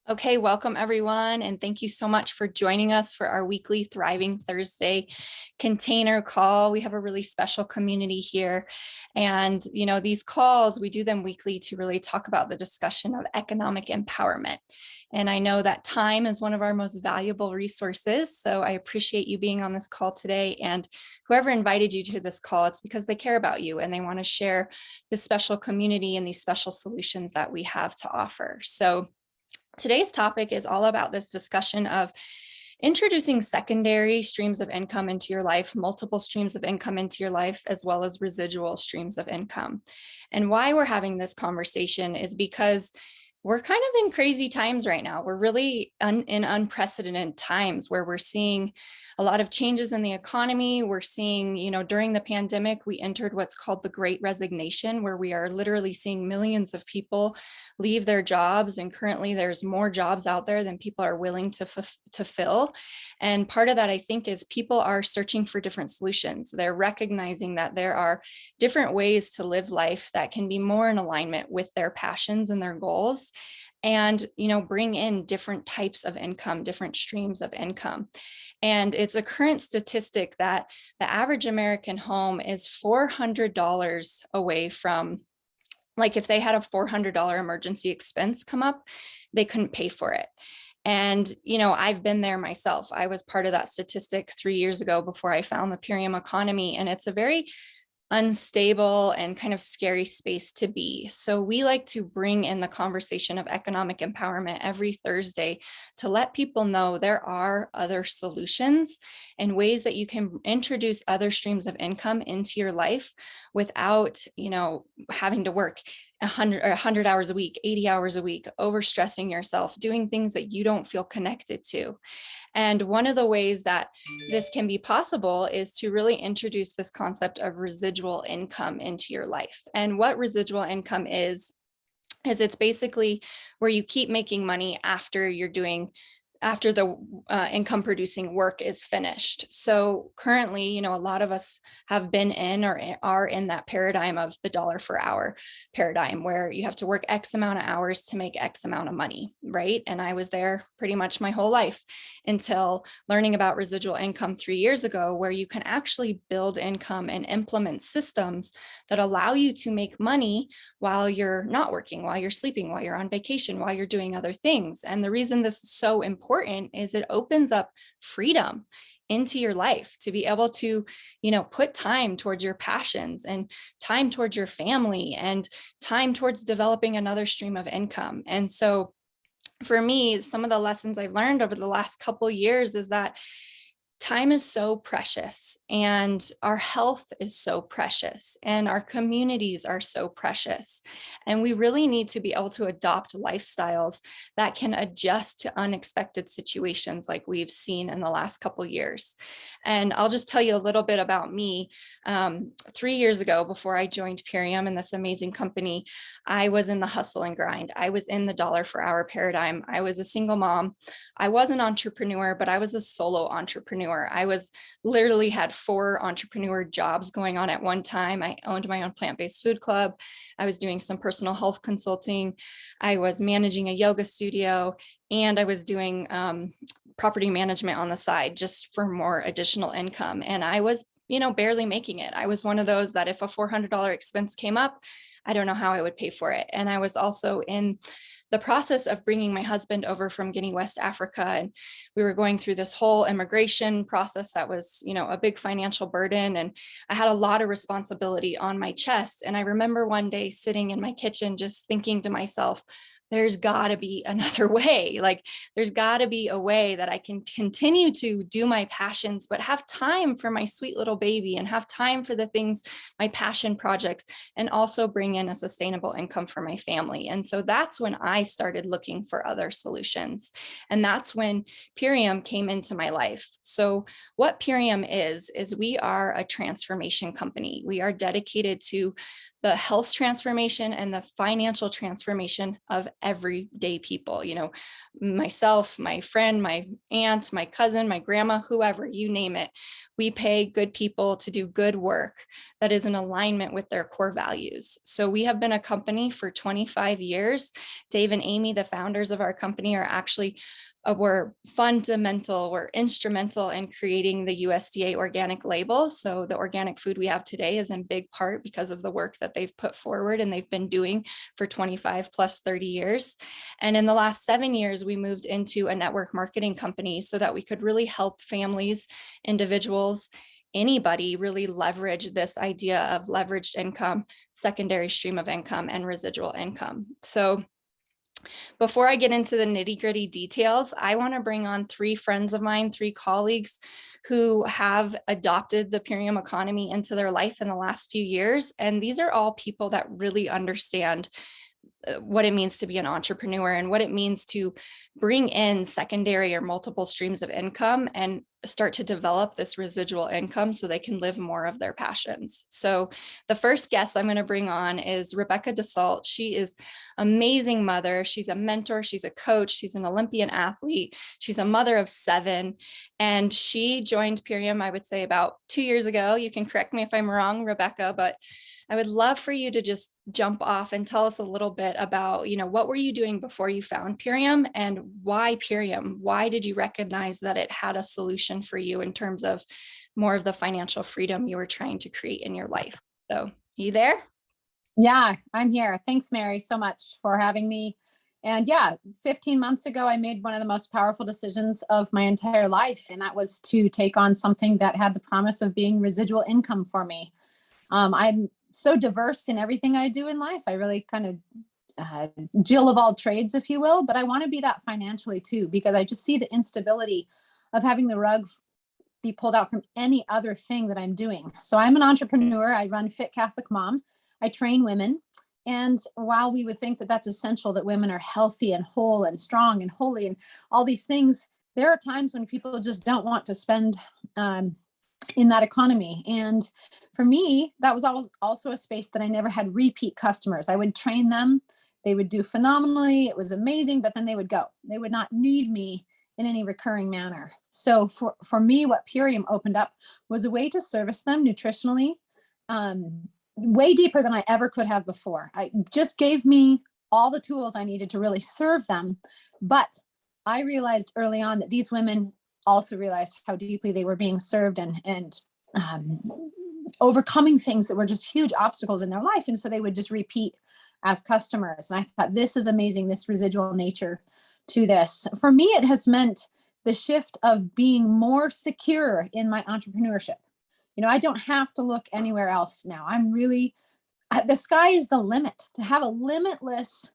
Okay, welcome everyone, and thank you so much for joining us for our weekly Thriving Thursday container call. We have a really special community here, and these calls, we do them weekly to really talk about the discussion of economic empowerment. And I know that time is one of our most valuable resources, so I appreciate you being on this call today. And whoever invited you to this call, it's because they care about you and they want to share this special community and these special solutions that we have to offer. So today's topic is all about this discussion of introducing secondary streams of income into your life, multiple streams of income into your life, as well as residual streams of income. And why we're having this conversation is because we're kind of in crazy times right now. We're really in unprecedented times where we're seeing a lot of changes in the economy. We're seeing, during the pandemic, we entered what's called the Great Resignation, where we are literally seeing millions of people leave their jobs. And currently there's more jobs out there than people are willing to fill. And part of that, I think, is people are searching for different solutions. They're recognizing that there are different ways to live life that can be more in alignment with their passions and their goals, and bring in different types of income, different streams of income. And it's a current statistic that the average American home is $400 away from, like, if they had a $400 emergency expense come up, they couldn't pay for it. And, I've been there myself. I was part of that statistic 3 years ago before I found the Purium economy. And it's a very unstable and kind of scary space to be. So we like to bring in the conversation of economic empowerment every Thursday to let people know there are other solutions and ways that you can introduce other streams of income into your life without, having to work 100 hours a week, 80 hours a week, overstressing yourself, doing things that you don't feel connected to. And one of the ways that this can be possible is to really introduce this concept of residual income into your life. And what residual income is it's basically where you keep making money after the income producing work is finished. So currently, a lot of us have been in or are in that paradigm of the dollar per hour paradigm, where you have to work X amount of hours to make X amount of money, right? And I was there pretty much my whole life until learning about residual income 3 years ago, where you can actually build income and implement systems that allow you to make money while you're not working, while you're sleeping, while you're on vacation, while you're doing other things. And the reason this is so important is it opens up freedom into your life to be able to, put time towards your passions and time towards your family and time towards developing another stream of income. And so for me, some of the lessons I've learned over the last couple of years is that time is so precious, and our health is so precious, and our communities are so precious. And we really need to be able to adopt lifestyles that can adjust to unexpected situations like we've seen in the last couple of years. And I'll just tell you a little bit about me. 3 years ago, before I joined Purium and this amazing company, I was in the hustle and grind. I was in the dollar per hour paradigm. I was a single mom. I was an entrepreneur, but I was a solo entrepreneur. I was literally had 4 entrepreneur jobs going on at one time. I owned my own plant-based food club. I was doing some personal health consulting. I was managing a yoga studio, and I was doing property management on the side just for more additional income. And I was, barely making it. I was one of those that if a $400 expense came up, I don't know how I would pay for it. And I was also in the process of bringing my husband over from Guinea, West Africa. And we were going through this whole immigration process that was, a big financial burden. And I had a lot of responsibility on my chest. And I remember one day sitting in my kitchen, just thinking to myself, there's got to be another way. Like, there's got to be a way that I can continue to do my passions, but have time for my sweet little baby and have time for the things, my passion projects, and also bring in a sustainable income for my family. And so that's when I started looking for other solutions. And that's when Purium came into my life. So what Purium is we are a transformation company. We are dedicated to the health transformation and the financial transformation of everyday people, myself, my friend, my aunt, my cousin, my grandma, whoever, you name it. We pay good people to do good work that is in alignment with their core values. So we have been a company for 25 years. Dave and Amy, the founders of our company, are actually were instrumental in creating the USDA organic label. So the organic food we have today is in big part because of the work that they've put forward and they've been doing for 25 plus 30 years. And in the last 7 years, we moved into a network marketing company so that we could really help families, individuals, anybody really leverage this idea of leveraged income, secondary stream of income, and residual income. So before I get into the nitty-gritty details, I want to bring on 3 friends of mine, 3 colleagues who have adopted the Purium economy into their life in the last few years. And these are all people that really understand what it means to be an entrepreneur and what it means to bring in secondary or multiple streams of income and start to develop this residual income so they can live more of their passions. So the first guest I'm going to bring on is Rebecca Dassault. She is an amazing mother. She's a mentor. She's a coach. She's an Olympian athlete. She's a mother of 7. And she joined Purium, I would say, about 2 years ago. You can correct me if I'm wrong, Rebecca, but I would love for you to just jump off and tell us a little bit about, what were you doing before you found Purium and why Purium? Why did you recognize that it had a solution for you in terms of more of the financial freedom you were trying to create in your life? So, you there? Yeah, I'm here. Thanks, Mary, so much for having me. And yeah, 15 months ago, I made one of the most powerful decisions of my entire life. And that was to take on something that had the promise of being residual income for me. I'm so diverse in everything I do in life. I really kind of Jill of all trades, if you will, but I want to be that financially too, because I just see the instability of having the rug be pulled out from any other thing that I'm doing. So I'm an entrepreneur. I run Fit Catholic Mom. I train women. And while we would think that that's essential, that women are healthy and whole and strong and holy and all these things, there are times when people just don't want to spend in that economy. And for me, that was also a space that I never had repeat customers. I would train them. They would do phenomenally. It was amazing, but then they would go. They would not need me in any recurring manner. So for me, what Purium opened up was a way to service them nutritionally, way deeper than I ever could have before. I just gave me all the tools I needed to really serve them. But I realized early on that these women also realized how deeply they were being served and overcoming things that were just huge obstacles in their life. And so they would just repeat as customers. And I thought, this is amazing, this residual nature to this. For me, it has meant the shift of being more secure in my entrepreneurship. I don't have to look anywhere else now. I'm really, the sky is the limit, to have a limitless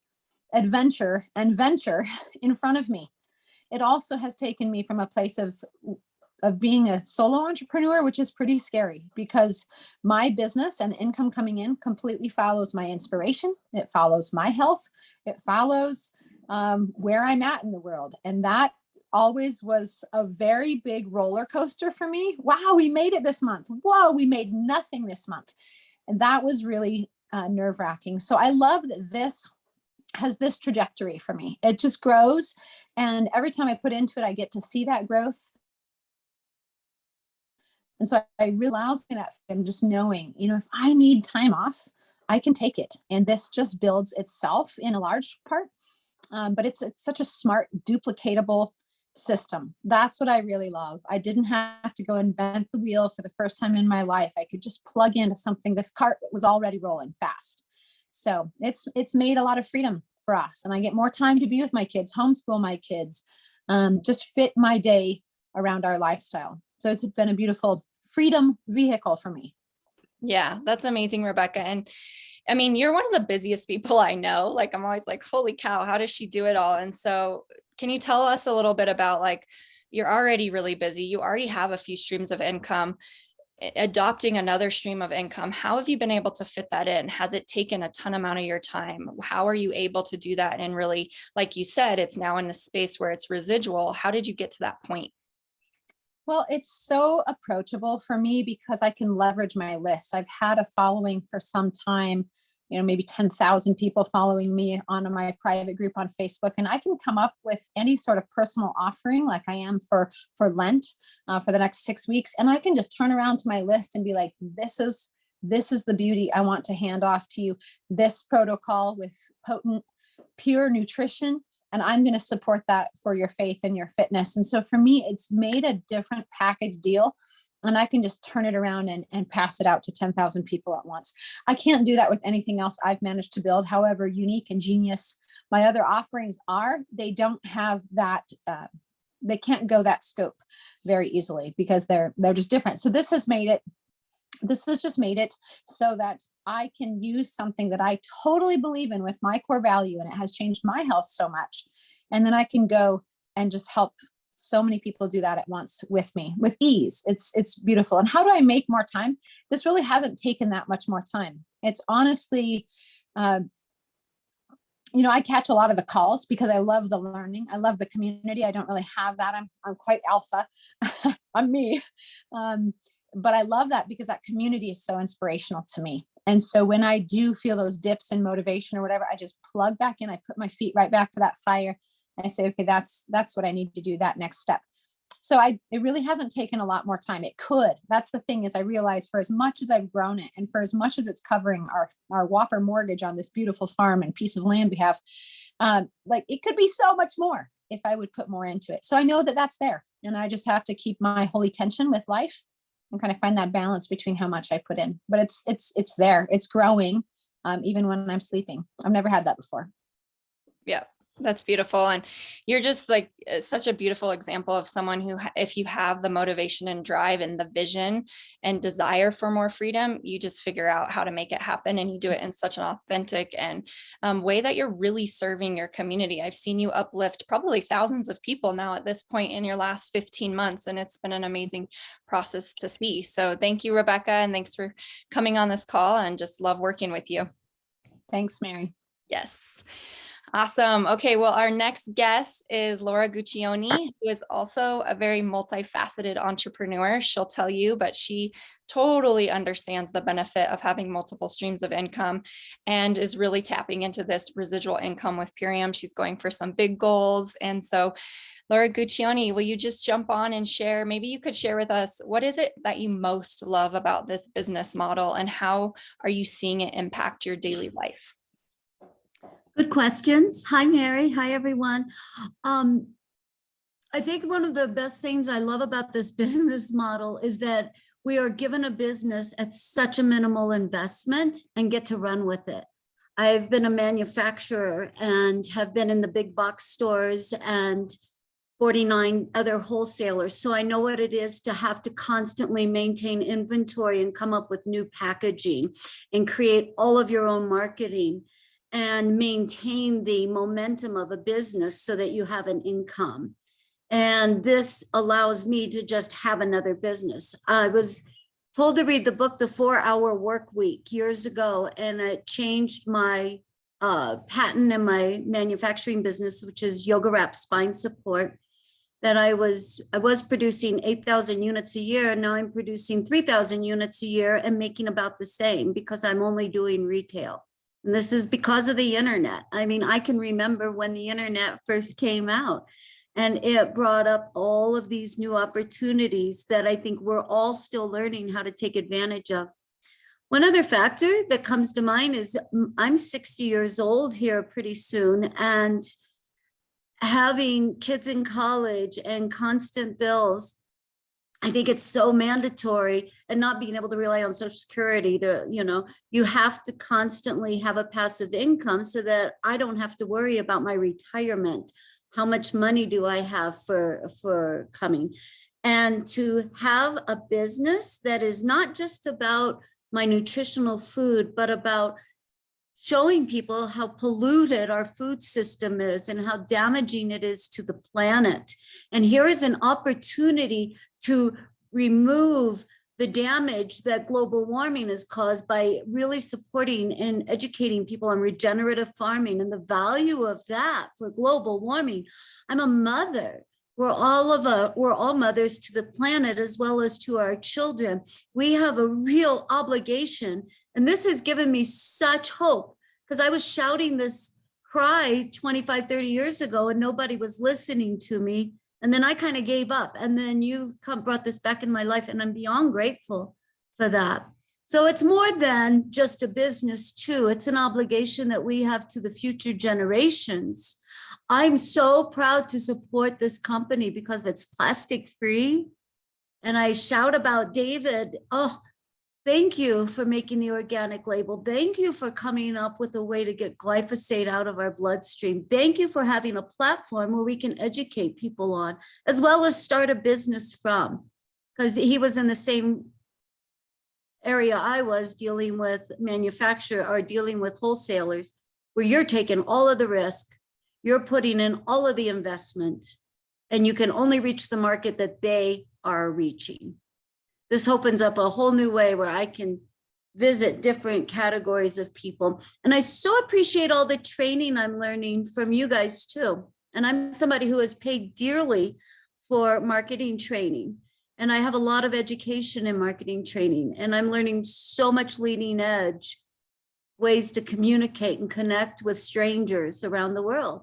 adventure and venture in front of me. It also has taken me from a place of being a solo entrepreneur, which is pretty scary because my business and income coming in completely follows my inspiration. It follows my health. It follows where I'm at in the world. And that always was a very big roller coaster for me. Wow, we made it this month. Whoa, we made nothing this month. And that was really nerve-wracking. So I love that this has this trajectory for me. It just grows. And every time I put into it, I get to see that growth. And so it really allows me that freedom, just knowing, if I need time off, I can take it. And this just builds itself in a large part. But it's such a smart, duplicatable system. That's what I really love. I didn't have to go invent the wheel for the first time in my life. I could just plug into something, this cart that was already rolling fast. So it's made a lot of freedom for us. And I get more time to be with my kids, homeschool my kids, just fit my day around our lifestyle. So it's been a beautiful freedom vehicle for me. Yeah, that's amazing, Rebecca. And I mean, you're one of the busiest people I know. Like, I'm always like, holy cow, how does she do it all? And so can you tell us a little bit about, like, you're already really busy. You already have a few streams of income. Adopting another stream of income, how have you been able to fit that in? Has it taken a ton amount of your time? How are you able to do that? And really, like you said, it's now in the space where it's residual. How did you get to that point? Well, it's so approachable for me because I can leverage my list. I've had a following for some time. maybe 10,000 people following me on my private group on Facebook. And I can come up with any sort of personal offering like I am for Lent for the next 6 weeks. And I can just turn around to my list and be like, this is the beauty I want to hand off to you. This protocol with potent, pure nutrition. And I'm going to support that for your faith and your fitness. And so for me, it's made a different package deal. And I can just turn it around and pass it out to 10,000 people at once. I can't do that with anything else I've managed to build, however unique and genius my other offerings are. They don't have that, they can't go that scope very easily because they're just different. So this has just made it so that I can use something that I totally believe in with my core value, and it has changed my health so much. And then I can go and just help so many people do that at once with me with ease. It's beautiful. And how do I make more time? This really hasn't taken that much more time. It's honestly, I catch a lot of the calls because I love the learning. I love the community. I don't really have that. I'm quite alpha. I'm me. But I love that because that community is so inspirational to me. And so when I do feel those dips in motivation or whatever, I just plug back in. I put my feet right back to that fire. And I say, okay, that's what I need to do, that next step. So it really hasn't taken a lot more time. It could. That's the thing is I realize for as much as I've grown it and for as much as it's covering our whopper mortgage on this beautiful farm and piece of land we have, it could be so much more if I would put more into it. So I know that that's there. And I just have to keep my holy tension with life and kind of find that balance between how much I put in. But it's there. It's growing even when I'm sleeping. I've never had that before. Yeah. That's beautiful. And you're just like such a beautiful example of someone who, if you have the motivation and drive and the vision and desire for more freedom, you just figure out how to make it happen. And you do it in such an authentic and way that you're really serving your community. I've seen you uplift probably thousands of people now at this point in your last 15 months. And it's been an amazing process to see. So thank you, Rebecca. And thanks for coming on this call, and just love working with you. Thanks, Mary. Yes. Awesome. Okay. Well, our next guest is Laura Guccione, who is also a very multifaceted entrepreneur. She'll tell you, but she totally understands the benefit of having multiple streams of income and is really tapping into this residual income with Purium. She's going for some big goals. And so Laura Guccione, will you just jump on and share? Maybe you could share with us, what is it that you most love about this business model, and how are you seeing it impact your daily life? Good questions. Hi, Mary. Hi, everyone. I think one of the best things I love about this business model is that we are given a business at such a minimal investment and get to run with it. I've been a manufacturer and have been in the big box stores and 49 other wholesalers. So I know what it is to have to constantly maintain inventory and come up with new packaging and create all of your own marketing and maintain the momentum of a business so that you have an income. And this allows me to just have another business. I was told to read the book, The 4-Hour Work Week, years ago, and it changed my patent in my manufacturing business, which is yoga wrap spine support, that I was producing 8,000 units a year, and now I'm producing 3,000 units a year and making about the same because I'm only doing retail. And this is because of the internet. I mean, I can remember when the internet first came out, and it brought up all of these new opportunities that I think we're all still learning how to take advantage of. One other factor that comes to mind is I'm 60 years old here pretty soon, and having kids in college and constant bills, I think it's so mandatory, and not being able to rely on Social Security to, you have to constantly have a passive income so that I don't have to worry about my retirement. How much money do I have for coming? And to have a business that is not just about my nutritional food, but about showing people how polluted our food system is and how damaging it is to the planet. And here is an opportunity to remove the damage that global warming has caused by really supporting and educating people on regenerative farming and the value of that for global warming. I'm a mother we're all mothers to the planet as well as to our children. We have a real obligation. And this has given me such hope because I was shouting this cry 25, 30 years ago and nobody was listening to me. And then I kind of gave up. And then you brought this back in my life and I'm beyond grateful for that. So it's more than just a business too. It's an obligation that we have to the future generations. I'm so proud to support this company because it's plastic free. And I shout about David. Oh, thank you for making the organic label. Thank you for coming up with a way to get glyphosate out of our bloodstream. Thank you for having a platform where we can educate people on, as well as start a business from, because he was in the same area I was, dealing with manufacturer or dealing with wholesalers, where you're taking all of the risk, you're putting in all of the investment, and you can only reach the market that they are reaching. This opens up a whole new way where I can visit different categories of people. And I so appreciate all the training I'm learning from you guys too. And I'm somebody who has paid dearly for marketing training. And I have a lot of education in marketing training. And I'm learning so much leading edge ways to communicate and connect with strangers around the world.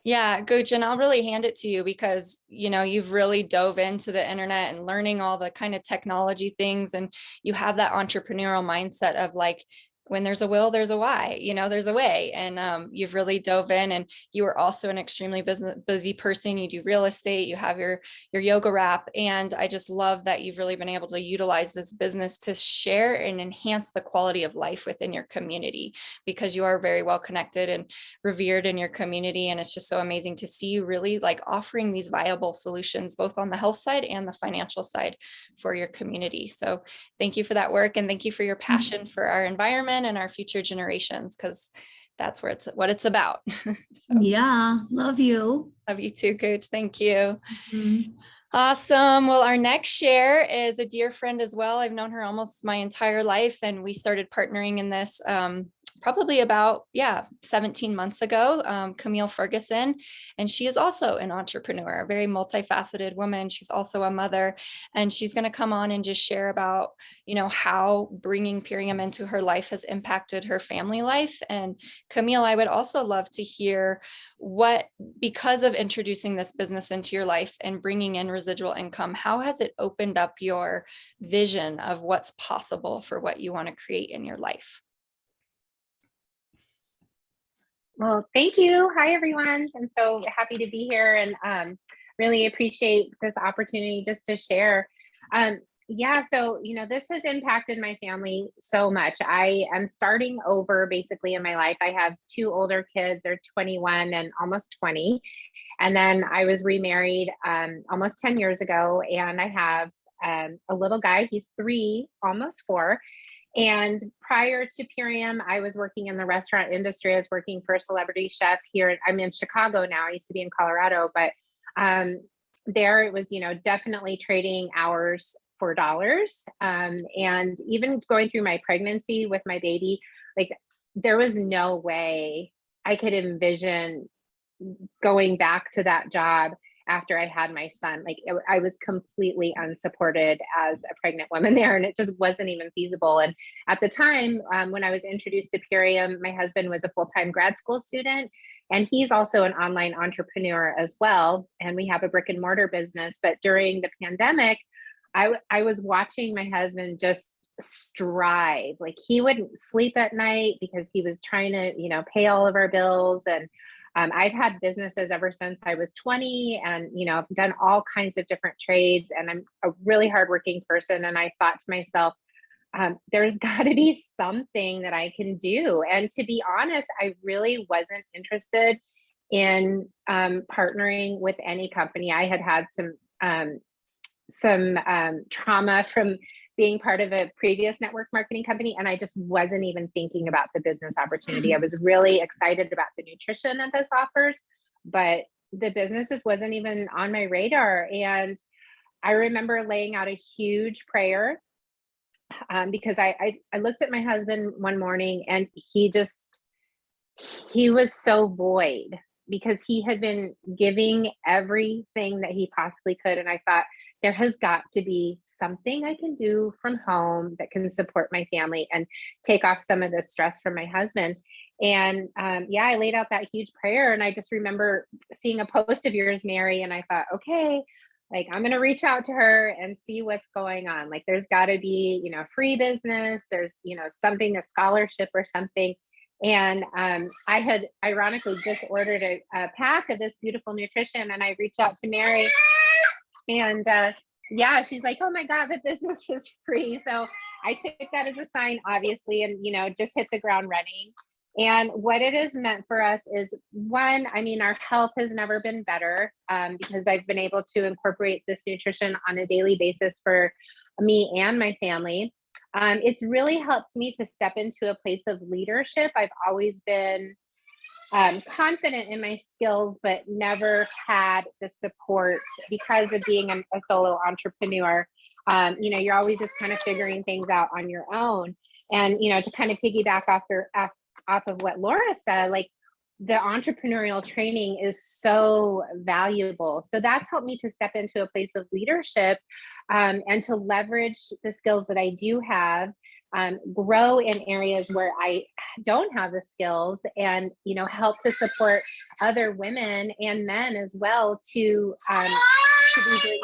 Yeah, Gooch, and I'll really hand it to you because, you know, you've really dove into the internet and learning all the kind of technology things, and you have that entrepreneurial mindset of like, when there's a will, there's a why, you know, there's a way. And you've really dove in, and you are also an extremely busy person. You do real estate, you have your yoga wrap. And I just love that you've really been able to utilize this business to share and enhance the quality of life within your community, because you are very well connected and revered in your community. And it's just so amazing to see you really like offering these viable solutions, both on the health side and the financial side for your community. So thank you for that work. And thank you for your passion for our environment and our future generations, because that's what it's about. So, yeah, love you. Love you too, Coach. Thank you. Mm-hmm. Awesome. Well, our next share is a dear friend as well. I've known her almost my entire life, and we started partnering in this probably about 17 months ago. Camille Ferguson, and she is also an entrepreneur, a very multifaceted woman. She's also a mother, and she's going to come on and just share about, you know, how bringing Purium into her life has impacted her family life. And Camille, I would also love to hear what, because of introducing this business into your life and bringing in residual income, how has it opened up your vision of what's possible for what you want to create in your life? Well, thank you. Hi, everyone. I'm so happy to be here and really appreciate this opportunity just to share. So, you know, this has impacted my family so much. I am starting over basically in my life. I have two older kids, they're 21 and almost 20. And then I was remarried almost 10 years ago, and I have a little guy, he's 3, almost 4. And prior to Purium, I was working in the restaurant industry. I was working for a celebrity chef here. I'm in Chicago now. I used to be in Colorado, but there it was, you know, definitely trading hours for dollars. And even going through my pregnancy with my baby, like there was no way I could envision going back to that job after I had my son. Like I was completely unsupported as a pregnant woman there, and it just wasn't even feasible. And at the time when I was introduced to Purium, my husband was a full-time grad school student, and he's also an online entrepreneur as well. And we have a brick and mortar business. But during the pandemic, I was watching my husband just strive. Like he wouldn't sleep at night because he was trying to, you know, pay all of our bills. And I've had businesses ever since I was 20, and, you know, I've done all kinds of different trades, and I'm a really hardworking person. And I thought to myself, there's got to be something that I can do. And to be honest, I really wasn't interested in partnering with any company. I had some trauma from being part of a previous network marketing company, and I just wasn't even thinking about the business opportunity. I was really excited about the nutrition that this offers, but the business just wasn't even on my radar. And I remember laying out a huge prayer because I looked at my husband one morning, and he was so void. because he had been giving everything that he possibly could. And I thought, there has got to be something I can do from home that can support my family and take off some of the stress from my husband. And yeah, I laid out that huge prayer. And I just remember seeing a post of yours, Mary, and I thought, okay, like I'm going to reach out to her and see what's going on. Like there's got to be, you know, free business. There's, you know, something, a scholarship or something. And I had ironically just ordered a pack of this beautiful nutrition, and I reached out to Mary, and yeah, she's like, oh my God, the business is free. So I took that as a sign, obviously, and, you know, just hit the ground running. And what it has meant for us is, one, I mean, our health has never been better, because I've been able to incorporate this nutrition on a daily basis for me and my family. It's really helped me to step into a place of leadership. I've always been confident in my skills, but never had the support because of being a solo entrepreneur. You know, you're always just kind of figuring things out on your own. And, you know, to kind of piggyback off of what Laura said, like the entrepreneurial training is so valuable. So that's helped me to step into a place of leadership, and to leverage the skills that I do have, grow in areas where I don't have the skills, and, you know, help to support other women and men as well to be bringing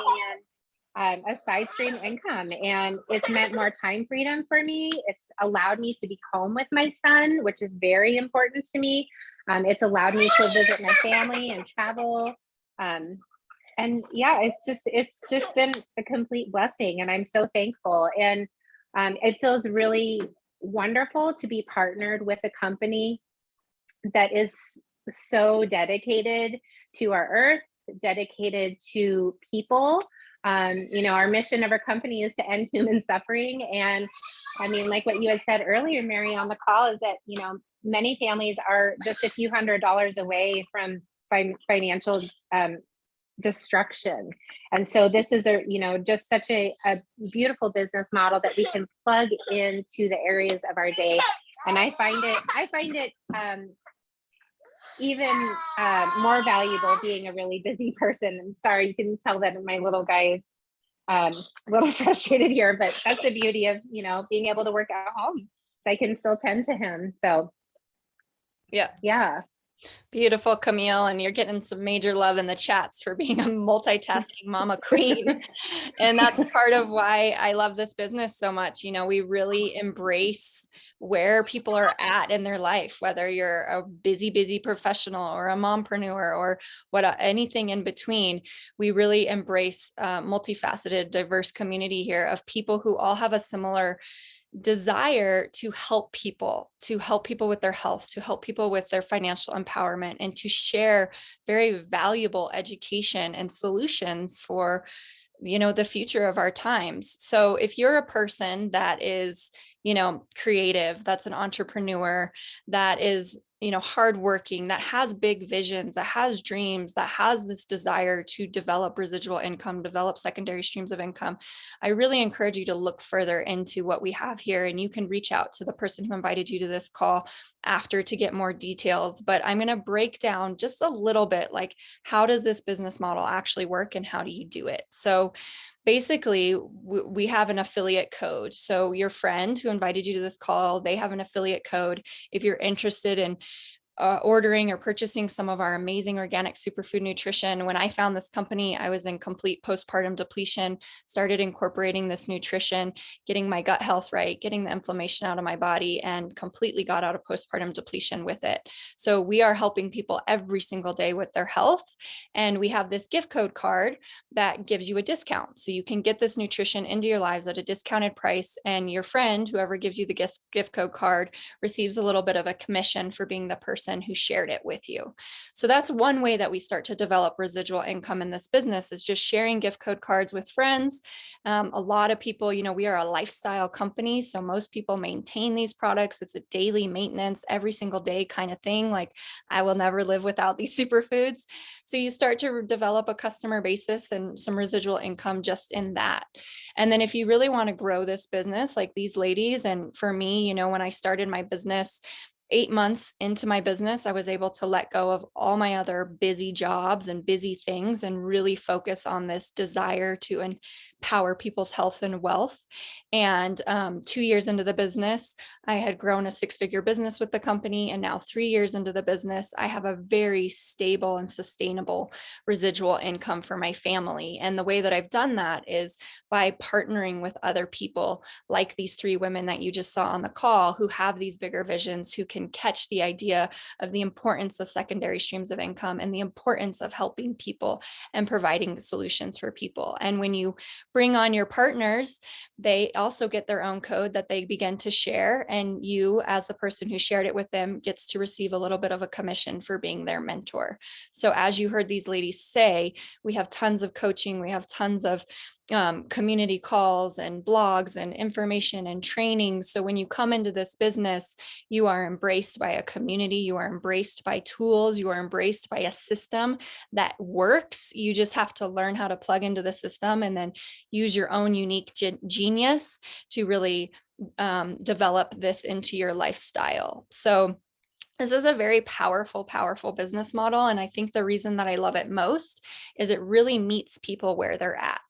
in a side stream income. And it's meant more time freedom for me. It's allowed me to be home with my son, which is very important to me. It's allowed me to visit my family and travel. And yeah, it's just been a complete blessing, and I'm so thankful. And it feels really wonderful to be partnered with a company that is so dedicated to our earth, dedicated to people. You know, our mission of our company is to end human suffering. And I mean, like what you had said earlier, Mary, on the call, is that, you know, many families are just a few $100s away from financial destruction. And so this is you know, just such a beautiful business model that we can plug into the areas of our day. And I find it even more valuable being a really busy person. I'm sorry, you can tell that my little guy is a little frustrated here, but that's the beauty of, you know, being able to work at home, so I can still tend to him. So yeah. Beautiful, Camille. And you're getting some major love in the chats for being a multitasking mama queen. And that's part of why I love this business so much. You know, we really embrace where people are at in their life, whether you're a busy professional or a mompreneur or anything in between. We really embrace multifaceted, diverse community here of people who all have a similar desire to help people with their health, to help people with their financial empowerment, and to share very valuable education and solutions for, you know, the future of our times. So if you're a person that is, you know, creative, that's an entrepreneur, that is, you know, hardworking, that has big visions, that has dreams, that has this desire to develop residual income, develop secondary streams of income, I really encourage you to look further into what we have here. And you can reach out to the person who invited you to this call after to get more details. But I'm going to break down just a little bit, like, how does this business model actually work and how do you do it? So basically, we have an affiliate code. So your friend who invited you to this call, they have an affiliate code. If you're interested in ordering or purchasing some of our amazing organic superfood nutrition. When I found this company, I was in complete postpartum depletion, started incorporating this nutrition, getting my gut health right, getting the inflammation out of my body, and completely got out of postpartum depletion with it. So we are helping people every single day with their health. And we have this gift code card that gives you a discount. So you can get this nutrition into your lives at a discounted price. And your friend, whoever gives you the gift code card, receives a little bit of a commission for being the person who shared it with you. So that's one way that we start to develop residual income in this business, is just sharing gift code cards with friends. A lot of people, you know, we are a lifestyle company, so most people maintain these products. It's a daily maintenance, every single day kind of thing. Like, I will never live without these superfoods. So you start to develop a customer basis and some residual income just in that. And then if you really want to grow this business, like these ladies, and for me, you know, when I started my business, 8 months into my business, I was able to let go of all my other busy jobs and busy things and really focus on this desire to empower people's health and wealth. And 2 years into the business, I had grown a 6-figure business with the company. And now 3 years into the business, I have a very stable and sustainable residual income for my family. And the way that I've done that is by partnering with other people like these 3 women that you just saw on the call, who have these bigger visions, who can catch the idea of the importance of secondary streams of income and the importance of helping people and providing solutions for people. And when you bring on your partners, they also get their own code that they begin to share. And you, as the person who shared it with them, gets to receive a little bit of a commission for being their mentor. So as you heard these ladies say, we have tons of coaching, we have tons of community calls and blogs and information and training. So when you come into this business, you are embraced by a community, you are embraced by tools, you are embraced by a system that works. You just have to learn how to plug into the system and then use your own unique genius to really develop this into your lifestyle. So this is a very powerful, powerful business model. And I think the reason that I love it most is it really meets people where they're at.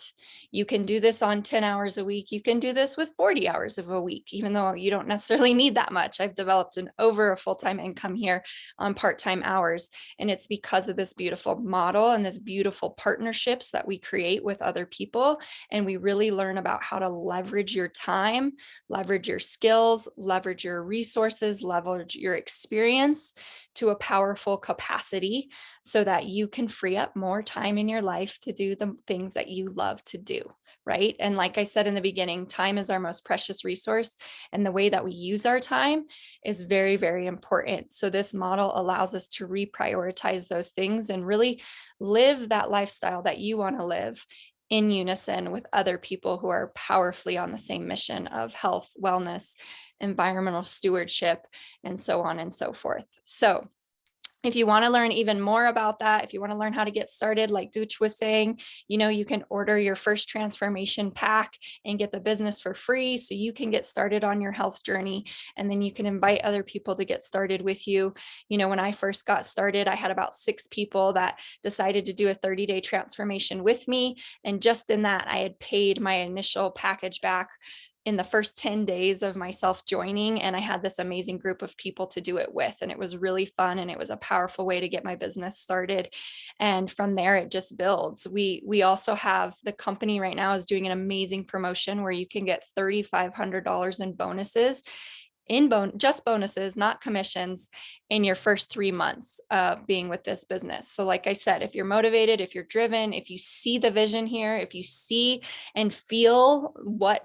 You can do this on 10 hours a week. You can do this with 40 hours of a week, even though you don't necessarily need that much. I've developed over a full-time income here on part-time hours. And it's because of this beautiful model and this beautiful partnerships that we create with other people. And we really learn about how to leverage your time, leverage your skills, leverage your resources, leverage your experience to a powerful capacity so that you can free up more time in your life to do the things that you love to do. Right. And like I said in the beginning, time is our most precious resource. And the way that we use our time is very, very important. So this model allows us to reprioritize those things and really live that lifestyle that you want to live in unison with other people who are powerfully on the same mission of health, wellness, environmental stewardship, and so on and so forth. So if you want to learn even more about that, if you want to learn how to get started, like Gooch was saying, you can order your first transformation pack and get the business for free so you can get started on your health journey. And then you can invite other people to get started with you. When I first got started, I had about 6 people that decided to do a 30-day transformation with me. And just in that, I had paid my initial package back in the first 10 days of myself joining. And I had this amazing group of people to do it with. And it was really fun. And it was a powerful way to get my business started. And from there, it just builds. We also have the company right now is doing an amazing promotion where you can get $3,500 in bonuses just bonuses, not commissions, in your first 3 months of being with this business. So like I said, if you're motivated, if you're driven, if you see the vision here, if you see and feel what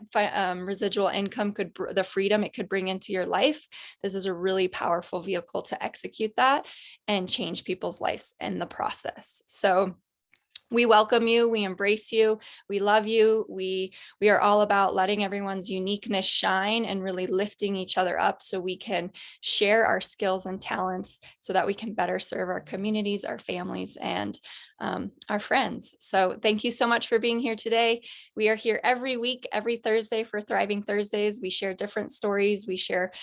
residual income the freedom it could bring into your life, this is a really powerful vehicle to execute that and change people's lives in the process. So we welcome you. We embrace you. We love you. We are all about letting everyone's uniqueness shine and really lifting each other up so we can share our skills and talents so that we can better serve our communities, our families, and our friends. So thank you so much for being here today. We are here every week, every Thursday for Thriving Thursdays. We share different stories. We share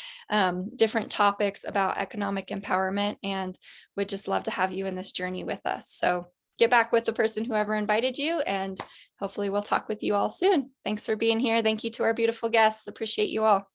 different topics about economic empowerment, and would just love to have you in this journey with us. So get back with the person whoever invited you, and hopefully we'll talk with you all soon. Thanks for being here. Thank you to our beautiful guests. Appreciate you all.